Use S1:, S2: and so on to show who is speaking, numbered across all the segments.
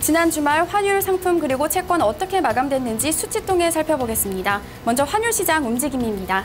S1: 지난 주말 환율, 상품 그리고 채권 어떻게 마감됐는지 수치 통해 살펴보겠습니다. 먼저 환율 시장 움직임입니다.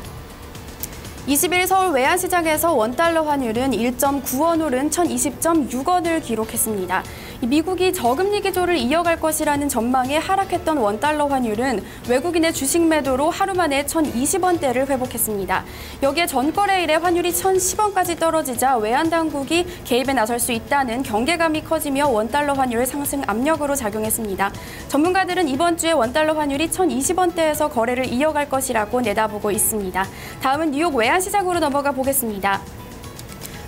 S1: 20일 서울 외환시장에서 원달러 환율은 1.9원 오른 1,020.6원을 기록했습니다. 미국이 저금리 기조를 이어갈 것이라는 전망에 하락했던 원달러 환율은 외국인의 주식 매도로 하루 만에 1,020원대를 회복했습니다. 여기에 전거래일에 환율이 1,010원까지 떨어지자 외환당국이 개입에 나설 수 있다는 경계감이 커지며 원달러 환율 상승 압력으로 작용했습니다. 전문가들은 이번 주에 원달러 환율이 1,020원대에서 거래를 이어갈 것이라고 내다보고 있습니다. 다음은 뉴욕 외환시장으로 넘어가 보겠습니다.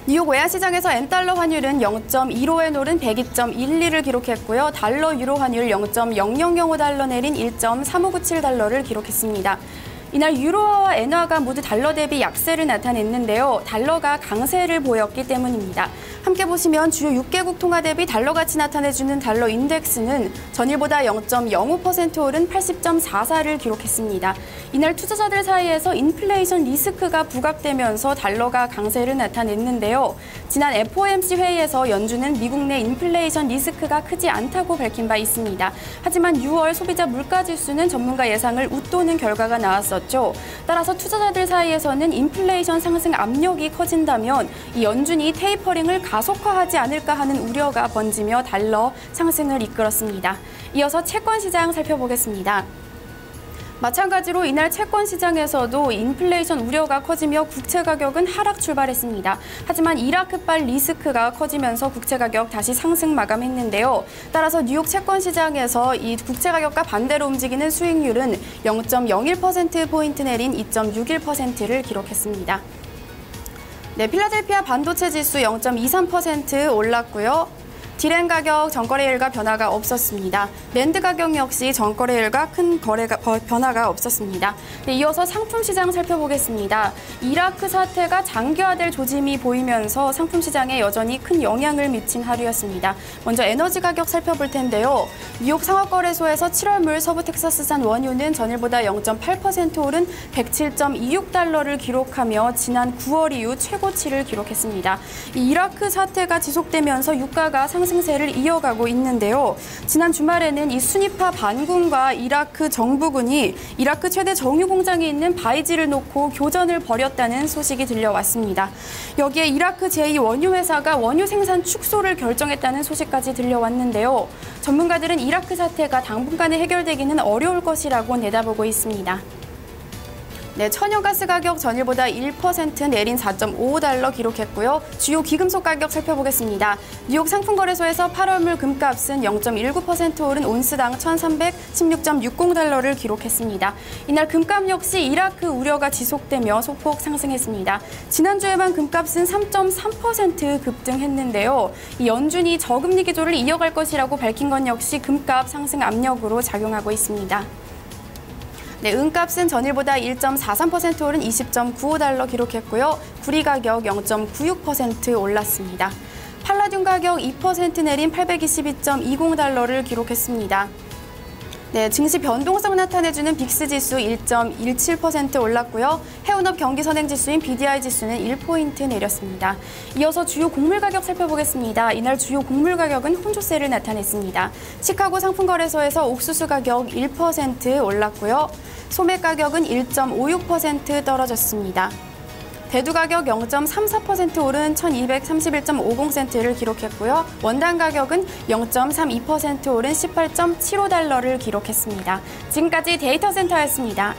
S1: 뉴욕 외환시장에서 엔달러 환율은 0.15엔 오른 102.12를 기록했고요. 달러 유로 환율 0.0005달러 내린 1.3597달러를 기록했습니다. 이날 유로화와 엔화가 모두 달러 대비 약세를 나타냈는데요. 달러가 강세를 보였기 때문입니다. 함께 보시면 주요 6개국 통화 대비 달러 가치 나타내주는 달러 인덱스는 전일보다 0.05% 오른 80.44를 기록했습니다. 이날 투자자들 사이에서 인플레이션 리스크가 부각되면서 달러가 강세를 나타냈는데요. 지난 FOMC 회의에서 연준은 미국 내 인플레이션 리스크가 크지 않다고 밝힌 바 있습니다. 하지만 6월 소비자 물가지수는 전문가 예상을 웃도는 결과가 나왔었죠. 따라서 투자자들 사이에서는 인플레이션 상승 압력이 커진다면 이 연준이 테이퍼링을 가속화하지 않을까 하는 우려가 번지며 달러 상승을 이끌었습니다. 이어서 채권 시장 살펴보겠습니다. 마찬가지로 이날 채권 시장에서도 인플레이션 우려가 커지며 국채 가격은 하락 출발했습니다. 하지만 이라크발 리스크가 커지면서 국채 가격 다시 상승 마감했는데요. 따라서 뉴욕 채권 시장에서 이 국채 가격과 반대로 움직이는 수익률은 0.01%포인트 내린 2.61%를 기록했습니다. 네, 필라델피아 반도체 지수 0.23% 올랐고요. 디램 가격 전거래일과 변화가 없었습니다. 랜드 가격 역시 전거래일과 큰 변화가 없었습니다. 네, 이어서 상품 시장 살펴보겠습니다. 이라크 사태가 장기화될 조짐이 보이면서 상품 시장에 여전히 큰 영향을 미친 하루였습니다. 먼저 에너지 가격 살펴볼 텐데요. 뉴욕 상업거래소에서 7월물 서부 텍사스산 원유는 전일보다 0.8% 오른 107.26달러를 기록하며 지난 9월 이후 최고치를 기록했습니다. 이 이라크 사태가 지속되면서 유가가 상승세를 이어가고 있는데요. 지난 주말에는 이 순위파 반군과 이라크 정부군이 이라크 최대 정유 공장이 있는 바이지를 놓고 교전을 벌였다는 소식이 들려왔습니다. 여기에 이라크 제2원유회사가 원유 생산 축소를 결정했다는 소식까지 들려왔는데요. 전문가들은 이라크 사태가 당분간에 해결되기는 어려울 것이라고 내다보고 있습니다. 네, 천연가스 가격 전일보다 1% 내린 4.55달러 기록했고요. 주요 귀금속 가격 살펴보겠습니다. 뉴욕 상품거래소에서 8월물 금값은 0.19% 오른 온스당 1,316.60달러를 기록했습니다. 이날 금값 역시 이라크 우려가 지속되며 소폭 상승했습니다. 지난주에만 금값은 3.3% 급등했는데요. 이 연준이 저금리 기조를 이어갈 것이라고 밝힌 건 역시 금값 상승 압력으로 작용하고 있습니다. 네, 은값은 전일보다 1.43% 오른 20.95달러 기록했고요. 구리 가격 0.96% 올랐습니다. 팔라듐 가격 2% 내린 822.20달러를 기록했습니다. 네, 증시 변동성 나타내주는 빅스 지수 1.17% 올랐고요. 해운업 경기 선행 지수인 BDI 지수는 1포인트 내렸습니다. 이어서 주요 곡물 가격 살펴보겠습니다. 이날 주요 곡물 가격은 혼조세를 나타냈습니다. 시카고 상품거래소에서 옥수수 가격 1% 올랐고요. 소매 가격은 1.56% 떨어졌습니다. 대두 가격 0.34% 오른 1,231.50센트를 기록했고요. 원당 가격은 0.32% 오른 18.75달러를 기록했습니다. 지금까지 데이터센터였습니다.